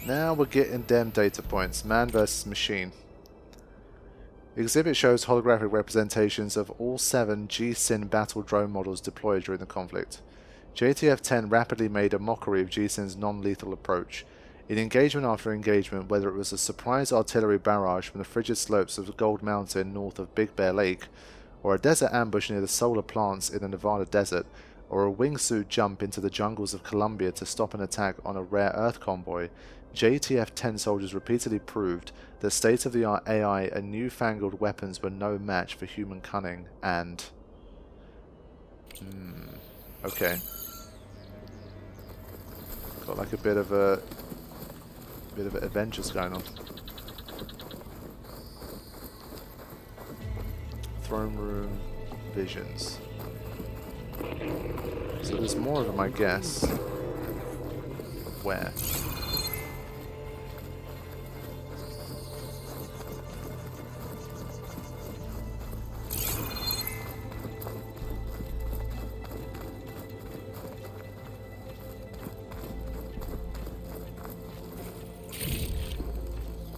Now we're getting them data points. Man versus machine. Exhibit shows holographic representations of all 7 G-Sin battle drone models deployed during the conflict. JTF-10 rapidly made a mockery of G-Sin's non-lethal approach. In engagement after engagement, whether it was a surprise artillery barrage from the frigid slopes of Gold Mountain north of Big Bear Lake, or a desert ambush near the solar plants in the Nevada desert, or a wingsuit jump into the jungles of Colombia to stop an attack on a rare Earth convoy, JTF-10 soldiers repeatedly proved that state-of-the-art AI and newfangled weapons were no match for human cunning and... okay. Got like a bit of adventures going on. Throne room visions. So there's more of them, I guess. Where?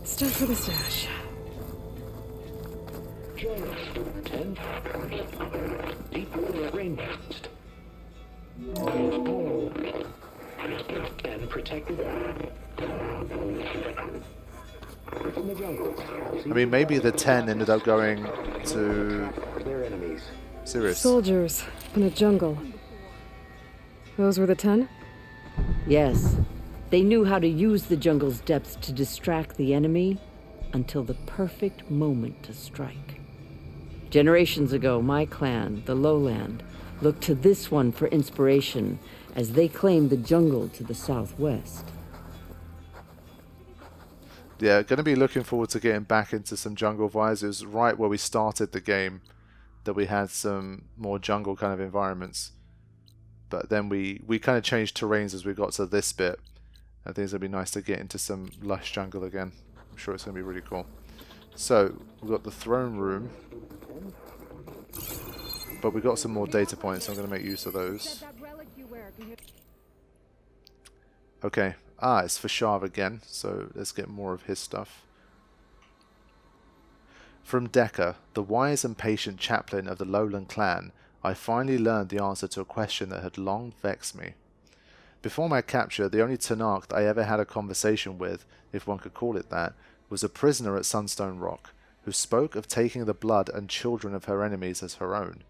It's time for the stash. Join us for 10 deep water rainforest. And protected from the jungle. I mean, maybe the 10 ended up going to Their enemies. Sirius. Soldiers in a jungle. Those were the 10? Yes. They knew how to use the jungle's depths to distract the enemy until the perfect moment to strike. Generations ago, my clan, the Lowland, looked to this one for inspiration as they claimed the jungle to the southwest. Yeah, going to be looking forward to getting back into some jungle vibes. It was right where we started the game that we had some more jungle kind of environments. But then we kind of changed terrains as we got to this bit. I think it's going to be nice to get into some lush jungle again. I'm sure it's going to be really cool. So, we've got the throne room. But we've got some more data points, so I'm going to make use of those. Okay. Ah, it's for Shav again, so let's get more of his stuff. From Decker, the wise and patient chaplain of the Lowland clan, I finally learned the answer to a question that had long vexed me. Before my capture, the only Tenakth I ever had a conversation with, if one could call it that, was a prisoner at Sunstone Rock, who spoke of taking the blood and children of her enemies as her own.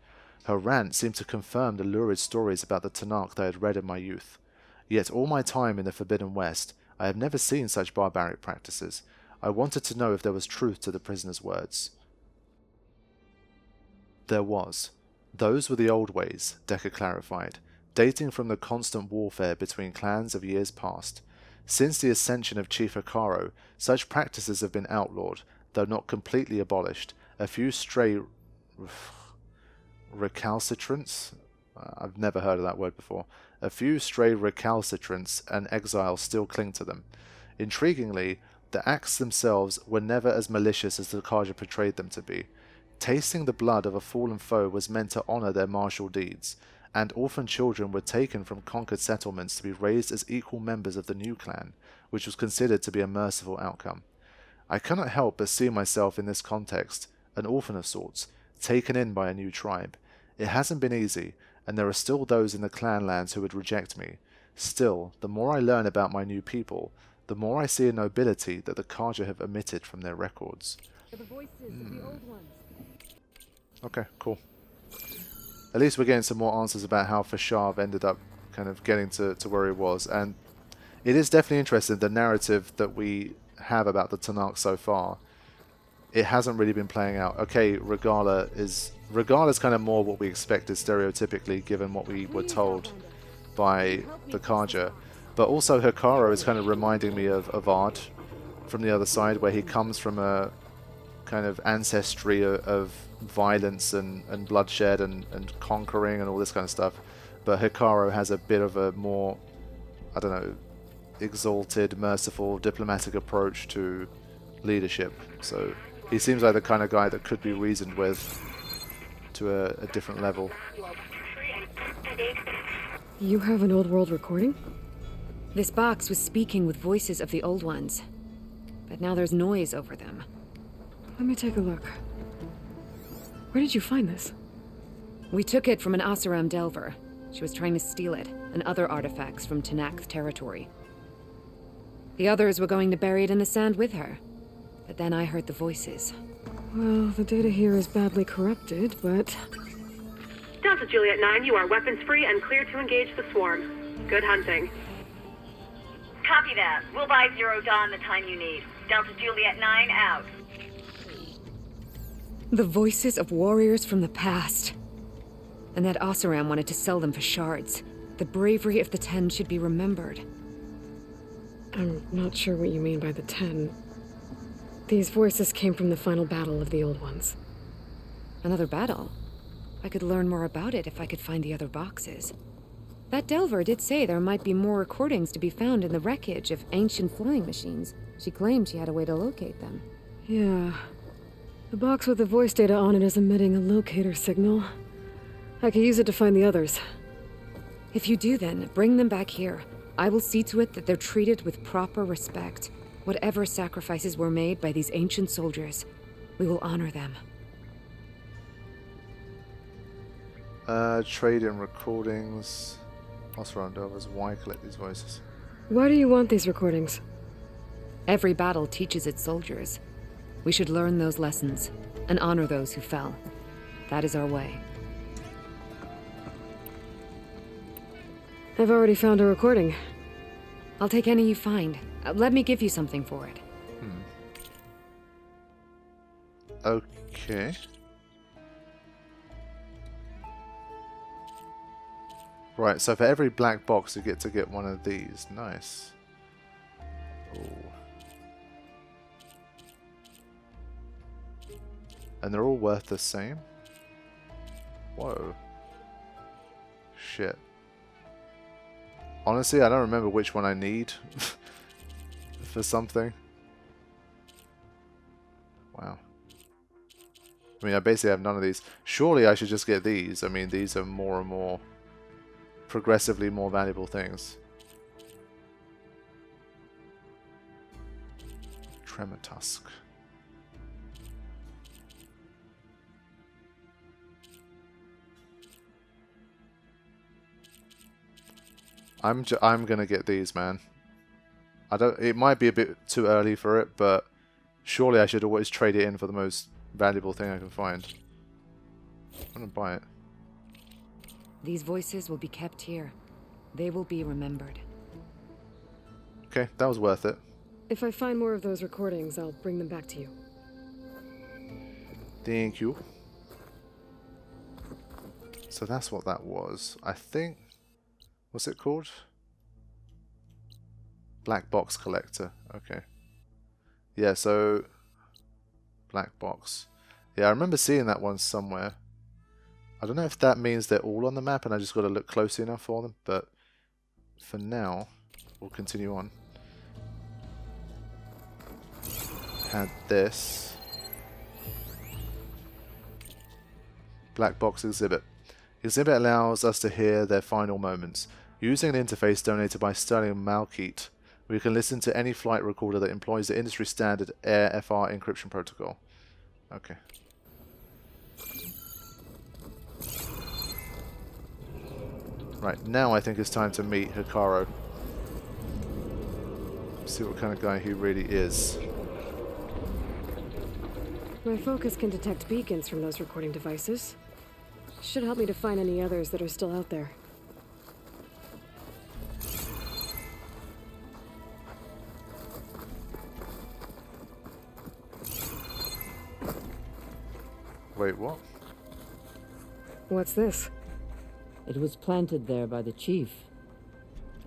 Her rant seemed to confirm the lurid stories about the Tenakth I had read in my youth. Yet all my time in the Forbidden West, I have never seen such barbaric practices. I wanted to know if there was truth to the prisoner's words. There was. Those were the old ways, Decker clarified, dating from the constant warfare between clans of years past. Since the ascension of Chief Hekarro, such practices have been outlawed, though not completely abolished. A few stray recalcitrants? I've never heard of that word before. A few stray recalcitrants and exiles still cling to them. Intriguingly, the acts themselves were never as malicious as the Kaja portrayed them to be. Tasting the blood of a fallen foe was meant to honor their martial deeds, and orphan children were taken from conquered settlements to be raised as equal members of the new clan, which was considered to be a merciful outcome. I cannot help but see myself in this context, an orphan of sorts, taken in by a new tribe. It hasn't been easy, and there are still those in the clan lands who would reject me. Still, the more I learn about my new people, the more I see a nobility that the Kaja have omitted from their records. Okay, cool. At least we're getting some more answers about how Fashav ended up kind of getting to where he was. And it is definitely interesting, the narrative that we have about the Tenakth so far. It hasn't really been playing out. Okay, Regala's kind of more what we expected stereotypically, given what we were told by the Kaja. But also Hekarro is kind of reminding me of Avad from the other side, where he comes from a kind of ancestry of violence and bloodshed and conquering and all this kind of stuff. But Hekarro has a bit of a more, I don't know, exalted, merciful, diplomatic approach to leadership. So he seems like the kind of guy that could be reasoned with to a different level. You have an old world recording? This box was speaking with voices of the old ones, but now there's noise over them. Let me take a look. Where did you find this? We took it from an Oseram Delver. She was trying to steal it, and other artifacts from Tenakth territory. The others were going to bury it in the sand with her, but then I heard the voices. Well, the data here is badly corrupted, but... Delta Juliet 9, you are weapons-free and clear to engage the swarm. Good hunting. Copy that. We'll buy Zero Dawn the time you need. Delta Juliet 9 out. The voices of warriors from the past. And that Oseram wanted to sell them for shards. The bravery of the 10 should be remembered. I'm not sure what you mean by the 10. These voices came from the final battle of the Old Ones. Another battle? I could learn more about it if I could find the other boxes. That Delver did say there might be more recordings to be found in the wreckage of ancient flying machines. She claimed she had a way to locate them. Yeah. The box with the voice data on it is emitting a locator signal. I could use it to find the others. If you do then, bring them back here. I will see to it that they're treated with proper respect. Whatever sacrifices were made by these ancient soldiers, we will honor them. Trade in recordings. Oseram Delvers, why collect these voices? Why do you want these recordings? Every battle teaches its soldiers. We should learn those lessons and honor those who fell. That is our way. I've already found a recording. I'll take any you find. Let me give you something for it. Okay. Right, so for every black box you get to get one of these. Nice. Ooh. And they're all worth the same? Whoa. Shit. Honestly, I don't remember which one I need for something. Wow. I mean, I basically have none of these. Surely I should just get these. I mean, these are more and more progressively more valuable things. Tremor Tusk. I'm gonna get these, man. I don't. It might be a bit too early for it, but surely I should always trade it in for the most valuable thing I can find. I'm gonna buy it. These voices will be kept here. They will be remembered. Okay, that was worth it. If I find more of those recordings, I'll bring them back to you. Thank you. So that's what that was. I think... What's it called? Black Box Collector. Okay. Yeah, so... Black Box. Yeah, I remember seeing that one somewhere. I don't know if that means they're all on the map and I just got to look closely enough for them, but for now, we'll continue on. Had this. Black Box Exhibit. Exhibit allows us to hear their final moments. Using an interface donated by Sterling Malkeet, we can listen to any flight recorder that employs the industry standard AIR-FR encryption protocol. Okay. Right, now I think it's time to meet Hekarro. See what kind of guy he really is. My focus can detect beacons from those recording devices. Should help me to find any others that are still out there. Wait, what? What's this? It was planted there by the chief.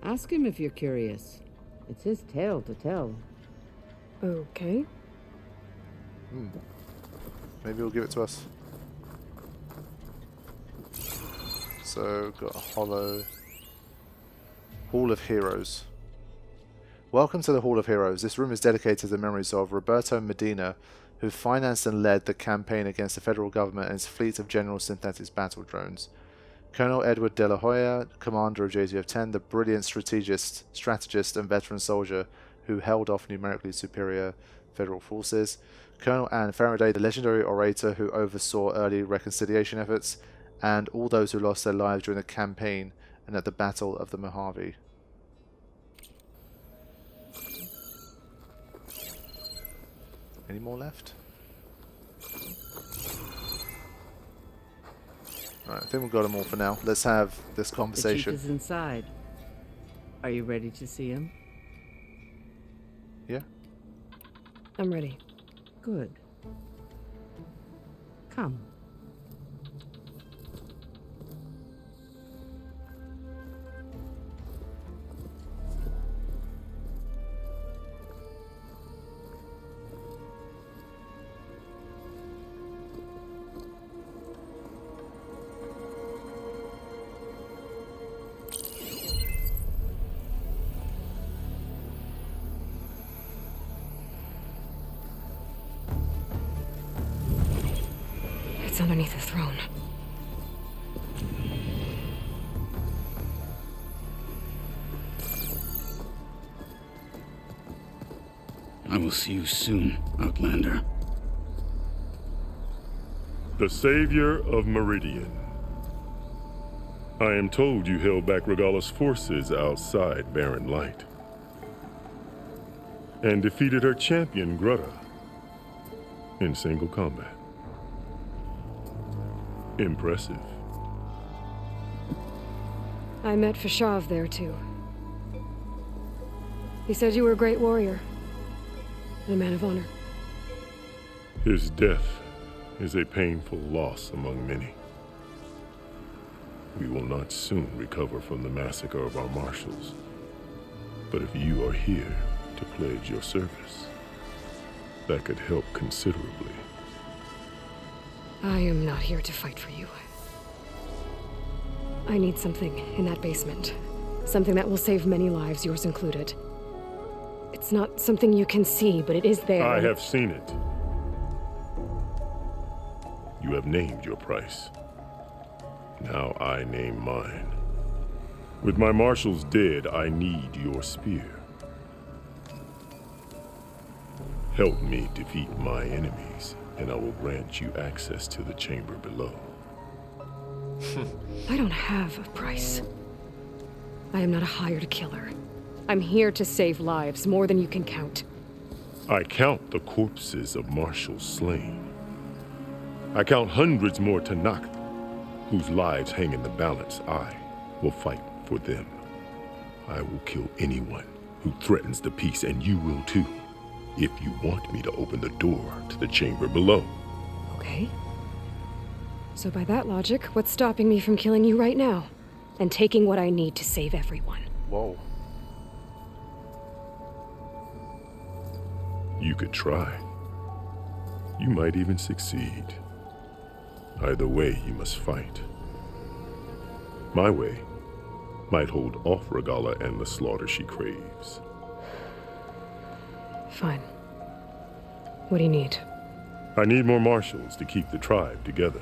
Ask him if you're curious. It's his tale to tell. Okay. Maybe he'll give it to us. So, got a hollow... Hall of Heroes. Welcome to the Hall of Heroes. This room is dedicated to the memories of Roberto Medina, who financed and led the campaign against the federal government and its fleet of General Synthetics battle drones. Colonel Edward De La Hoya, commander of JZF-10, the brilliant strategist and veteran soldier who held off numerically superior federal forces. Colonel Anne Faraday, the legendary orator who oversaw early reconciliation efforts, and all those who lost their lives during the campaign and at the Battle of the Mojave. Any more left? Alright, I think we've got them all for now. Let's have this The conversation. chief is inside. Are you ready to see him? Yeah? I'm ready. Good. Come. It's underneath the throne. I will see you soon, Outlander. The Savior of Meridian. I am told you held back Regalla's forces outside Barren Light. And defeated her champion, Grutta, in single combat. Impressive. I met Fashav there, too. He said you were a great warrior. And a man of honor. His death is a painful loss among many. We will not soon recover from the massacre of our marshals. But if you are here to pledge your service, that could help considerably. I am not here to fight for you. I need something in that basement. Something that will save many lives, yours included. It's not something you can see, but it is there. I have seen it. You have named your price. Now I name mine. With my marshals dead, I need your spear. Help me defeat my enemies, and I will grant you access to the chamber below. I don't have a price. I am not a hired killer. I'm here to save lives, more than you can count. I count the corpses of marshals slain. I count hundreds more Tenakth, whose lives hang in the balance. I will fight for them. I will kill anyone who threatens the peace, and you will too, if you want me to open the door to the chamber below. Okay. So by that logic, what's stopping me from killing you right now? And taking what I need to save everyone? Whoa. You could try. You might even succeed. Either way, you must fight. My way might hold off Regalla and the slaughter she craves. Fine. What do you need? I need more marshals to keep the tribe together.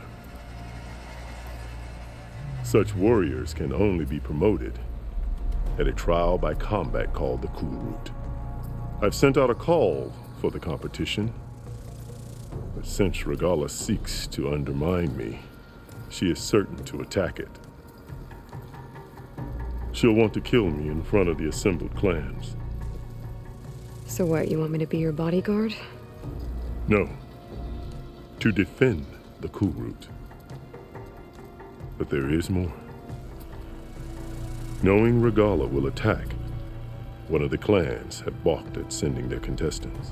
Such warriors can only be promoted at a trial by combat called the Cool Route. I've sent out a call for the competition, but since Regalla seeks to undermine me, she is certain to attack it. She'll want to kill me in front of the assembled clans. So what, you want me to be your bodyguard? No, to defend the Cool Route. But there is more. Knowing Regalla will attack, one of the clans have balked at sending their contestants.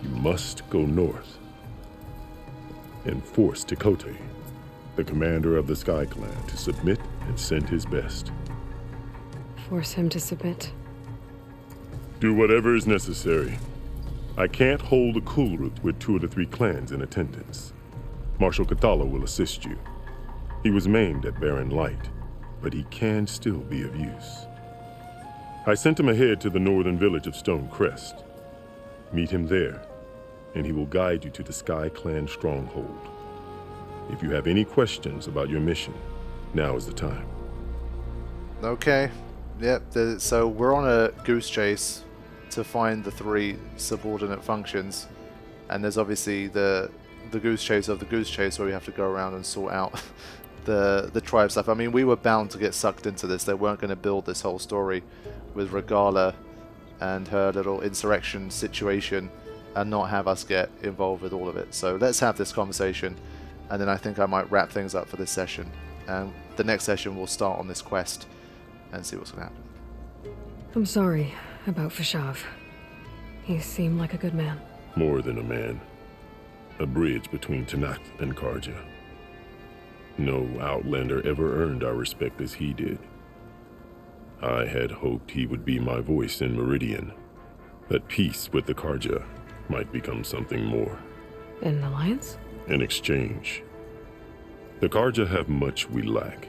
You must go north and force Tekote, the commander of the Sky Clan, to submit and send his best. Force him to submit. Do whatever is necessary. I can't hold a Cool Route with 2 of the 3 clans in attendance. Marshal Kathala will assist you. He was maimed at Barren Light, but he can still be of use. I sent him ahead to the northern village of Stone Crest. Meet him there, and he will guide you to the Sky Clan stronghold. If you have any questions about your mission, now is the time. Okay. Yep. So we're on a goose chase to find the 3 subordinate functions, and there's obviously the goose chase of the goose chase where we have to go around and sort out the tribe stuff. I mean, we were bound to get sucked into this. They weren't going to build this whole story with Regala and her little insurrection situation and not have us get involved with all of it. So let's have this conversation, and then I think I might wrap things up for this session. And the next session we'll start on this quest and see what's going to happen. I'm sorry about Fashav. He seemed like a good man. More than a man. A bridge between Tenakth and Karja. No Outlander ever earned our respect as he did. I had hoped he would be my voice in Meridian, that peace with the Karja might become something more. An alliance? In exchange. The Karja have much we lack.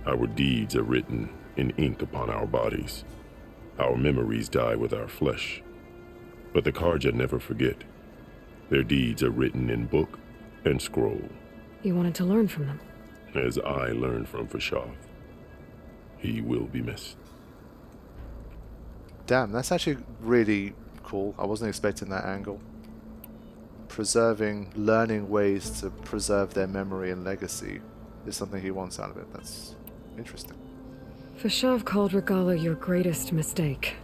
Our deeds are written in ink upon our bodies. Our memories die with our flesh. But the Karja never forget. Their deeds are written in book and scroll. You wanted to learn from them? As I learned from Fashav. He will be missed. Damn, that's actually really cool. I wasn't expecting that angle. Learning ways to preserve their memory and legacy is something he wants out of it. That's interesting. Fashav called Regala your greatest mistake.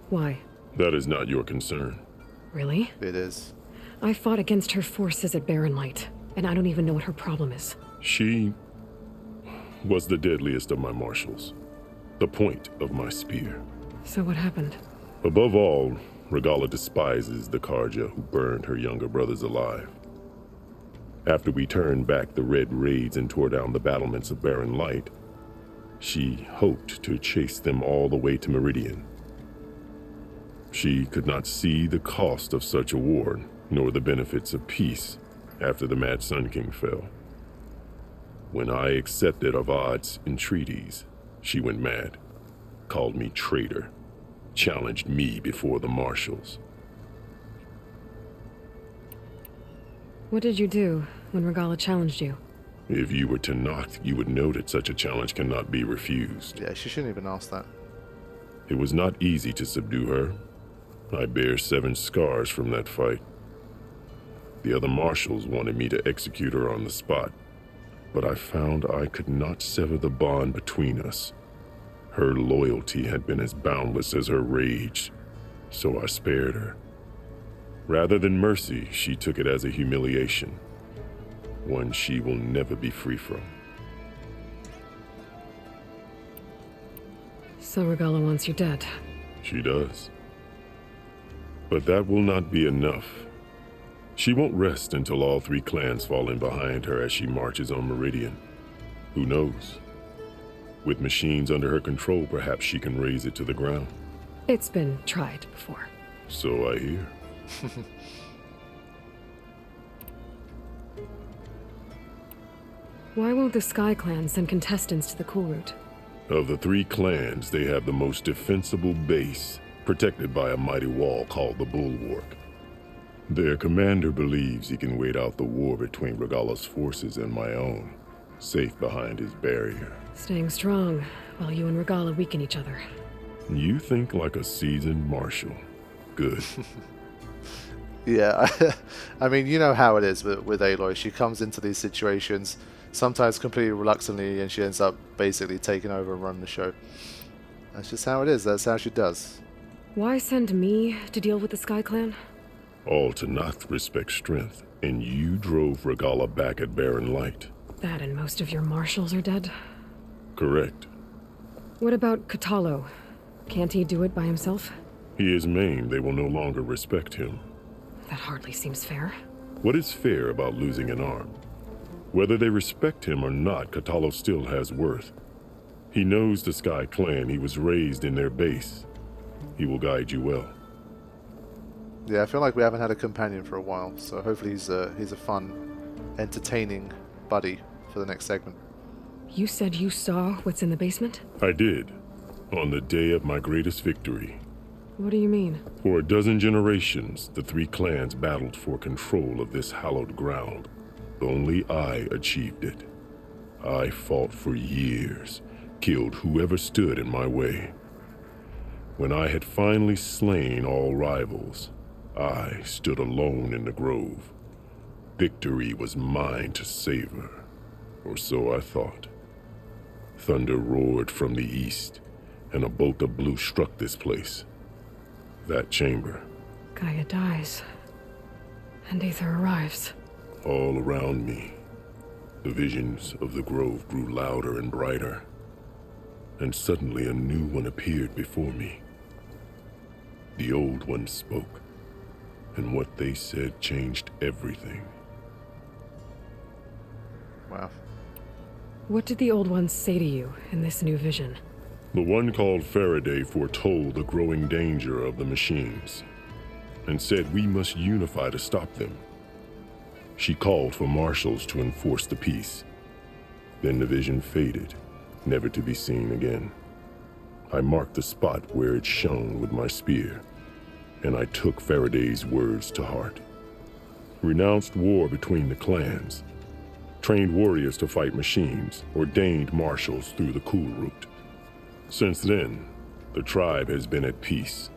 Why? That is not your concern. Really? It is. I fought against her forces at Barren Light, and I don't even know what her problem is. She was the deadliest of my marshals. The point of my spear. So what happened? Above all, Regala despises the Karja who burned her younger brothers alive. After we turned back the red raids and tore down the battlements of Barren Light, she hoped to chase them all the way to Meridian. She could not see the cost of such a war, nor the benefits of peace after the Mad Sun King fell. When I accepted Avad's entreaties, she went mad, called me traitor, challenged me before the marshals. What did you do when Regala challenged you? If you were Tenakth, you would know that such a challenge cannot be refused. Yeah, she shouldn't even ask that. It was not easy to subdue her. I bear 7 scars from that fight. The other marshals wanted me to execute her on the spot, but I found I could not sever the bond between us. Her loyalty had been as boundless as her rage, so I spared her. Rather than mercy, she took it as a humiliation, one she will never be free from. So Regala wants you dead. She does. But that will not be enough. She won't rest until all 3 clans fall in behind her as she marches on Meridian. Who knows? With machines under her control, perhaps she can raise it to the ground. It's been tried before. So I hear. Why won't the Sky Clan send contestants to the Cool Route? Of the 3 clans, they have the most defensible base, protected by a mighty wall called the Bulwark. Their commander believes he can wait out the war between Regala's forces and my own, safe behind his barrier. Staying strong, while you and Regala weaken each other. You think like a seasoned marshal. Good. Yeah, I mean, you know how it is with Aloy. She comes into these situations, sometimes completely reluctantly, and she ends up basically taking over and running the show. That's just how it is. That's how she does. Why send me to deal with the Sky Clan? All Tenakth respect strength, and you drove Regala back at Barren Light. That and most of your marshals are dead? Correct. What about Katalo? Can't he do it by himself? He is maimed. They will no longer respect him. That hardly seems fair. What is fair about losing an arm? Whether they respect him or not, Katalo still has worth. He knows the Sky Clan. He was raised in their base. He will guide you well. Yeah, I feel like we haven't had a companion for a while, so hopefully he's a fun, entertaining buddy for the next segment. You said you saw what's in the basement? I did, on the day of my greatest victory. What do you mean? For a dozen generations, the 3 clans battled for control of this hallowed ground, the only I achieved it. I fought for years, killed whoever stood in my way. When I had finally slain all rivals, I stood alone in the grove. Victory was mine to savor, or so I thought. Thunder roared from the east, and a bolt of blue struck this place. That chamber. Gaia dies, and Aether arrives. All around me, the visions of the grove grew louder and brighter, and suddenly a new one appeared before me. The old one spoke, and what they said changed everything. Wow. What did the old ones say to you in this new vision? The one called Faraday foretold the growing danger of the machines, and said we must unify to stop them. She called for marshals to enforce the peace. Then the vision faded, never to be seen again. I marked the spot where it shone with my spear, and I took Faraday's words to heart. Renounced war between the clans, trained warriors to fight machines, ordained marshals through the cool route. Since then, the tribe has been at peace,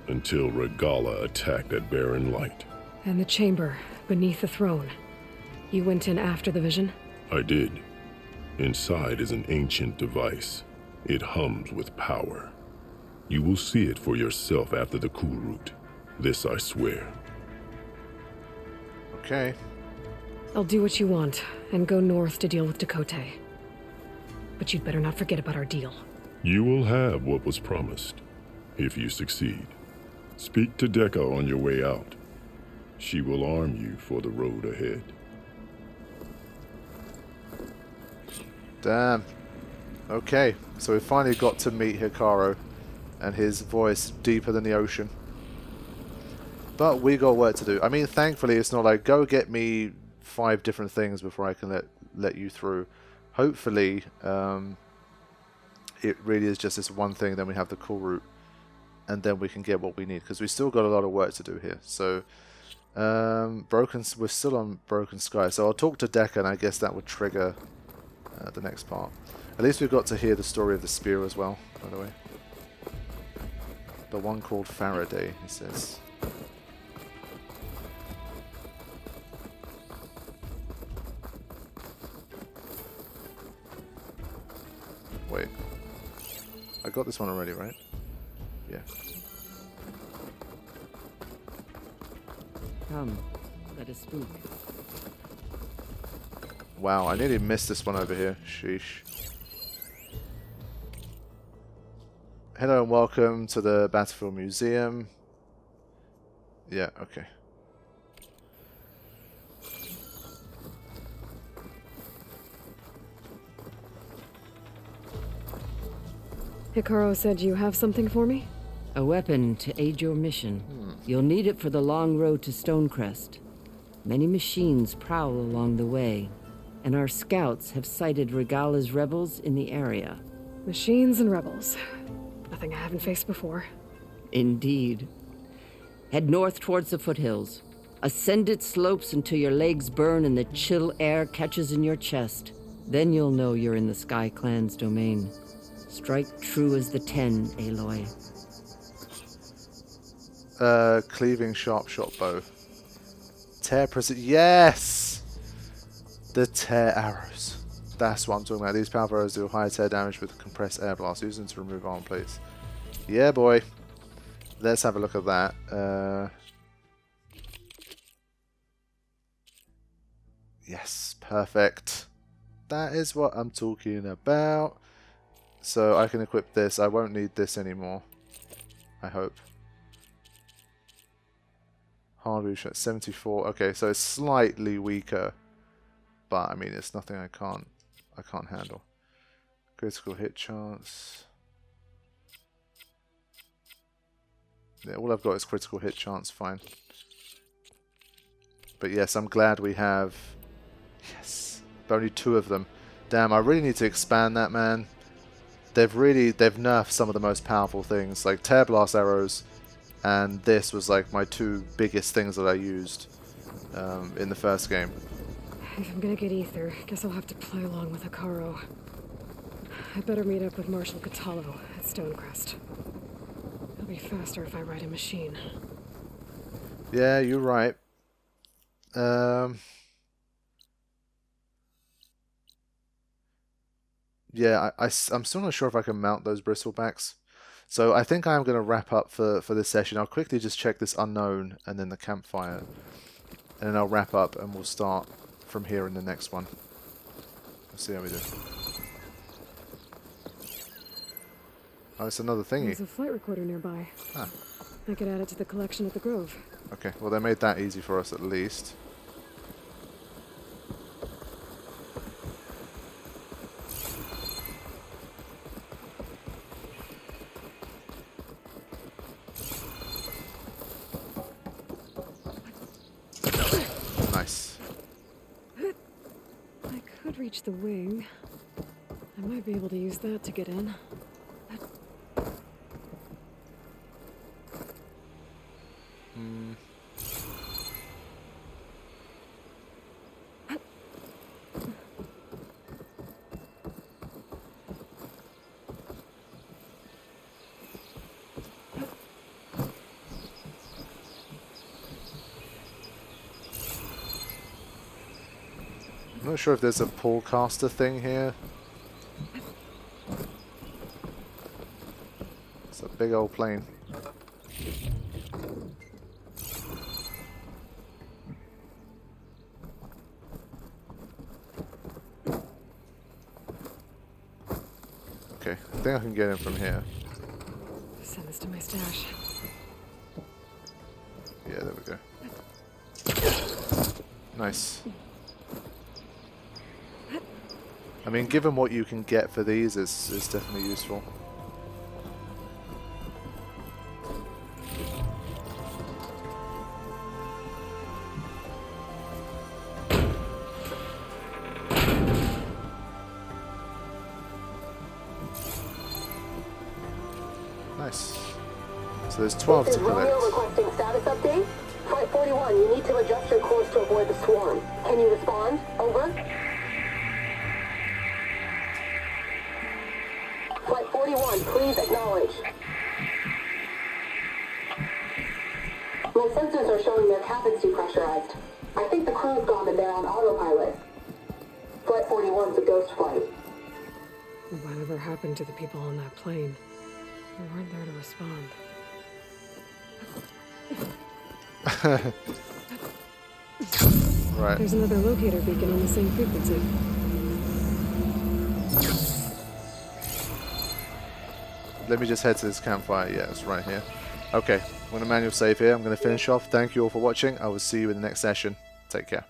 until Regala attacked at Barren Light. And the chamber, beneath the throne. You went in after the vision? I did. Inside is an ancient device. It hums with power. You will see it for yourself after the cool route. This I swear. Okay. I'll do what you want, and go north to deal with Dakota. But you'd better not forget about our deal. You will have what was promised, if you succeed. Speak to Dekka on your way out. She will arm you for the road ahead. Damn. Okay, so we finally got to meet Hekarro, and his voice deeper than the ocean. But we got work to do. I mean, thankfully, it's not like, go get me 5 different things before I can let you through. Hopefully, it really is just this one thing, then we have the cool route, and then we can get what we need, because we still got a lot of work to do here. So, we're still on Broken Sky, so I'll talk to Dekka, and I guess that would trigger the next part. At least we've got to hear the story of the spear as well, by the way. The one called Faraday, he says. Wait. I got this one already, right? Yeah. Come, let us speak. Wow, I nearly missed this one over here. Sheesh. Hello and welcome to the Battlefield Museum. Yeah, okay. Hekarro said you have something for me? A weapon to aid your mission. You'll need it for the long road to Stonecrest. Many machines prowl along the way, and our scouts have sighted Regala's rebels in the area. Machines and rebels. Nothing I haven't faced before. Indeed. Head north towards the foothills. Ascend its slopes until your legs burn and the chill air catches in your chest. Then you'll know you're in the Sky Clan's domain. Strike true as the 10, Aloy. Cleaving sharp shot bow. Tear precision. Yes! The tear arrows. That's what I'm talking about. These powerful arrows do high tear damage with compressed air blast. Use them to remove armor plates. Yeah, boy. Let's have a look at that. Yes, perfect. That is what I'm talking about. So I can equip this. I won't need this anymore. I hope. Hard shot 74. Okay, so it's slightly weaker, but I mean it's nothing I can't handle. Critical hit chance. Yeah, all I've got is critical hit chance. Fine. But yes, I'm glad we have. Yes, but only 2 of them. Damn, I really need to expand that, man. They've nerfed some of the most powerful things, like tear blast arrows, and this was like my 2 biggest things that I used in the first game. If I'm gonna get ether, guess I'll have to play along with Hekarro. I better meet up with Marshal Catallo at Stonecrest. It'll be faster if I ride a machine. Yeah, you're right. Yeah, I'm still not sure if I can mount those bristlebacks. So I think I'm going to wrap up for this session. I'll quickly just check this unknown and then the campfire. And then I'll wrap up and we'll start from here in the next one. Let's see how we do. Oh, it's another thingy. There's a flight recorder nearby. Ah. I could add it to the collection at the Grove. Okay, well they made that easy for us at least. Nice. I could reach the wing. I might be able to use that to get in. I'm not sure if there's a pull caster thing here. It's a big old plane. Okay, I think I can get in from here. Send this to my stash. Yeah, there we go. Nice. I mean, given what you can get for these, it's definitely useful. Nice. So there's 12 This to is Romeo collect. requesting status update. Flight 41, you need to adjust your course to avoid the swarm. Can you respond? Over. Flight 41, please acknowledge. My sensors are showing their cabins depressurized. I think the crew's gone and they're on autopilot. Flight 41's a ghost flight. Whatever happened to the people on that plane? They weren't there to respond. Right. There's another locator beacon on the same frequency. Let me just head to this campfire. Yeah, it's right here. Okay, I'm going to manual save here. I'm going to finish off. Thank you all for watching. I will see you in the next session. Take care.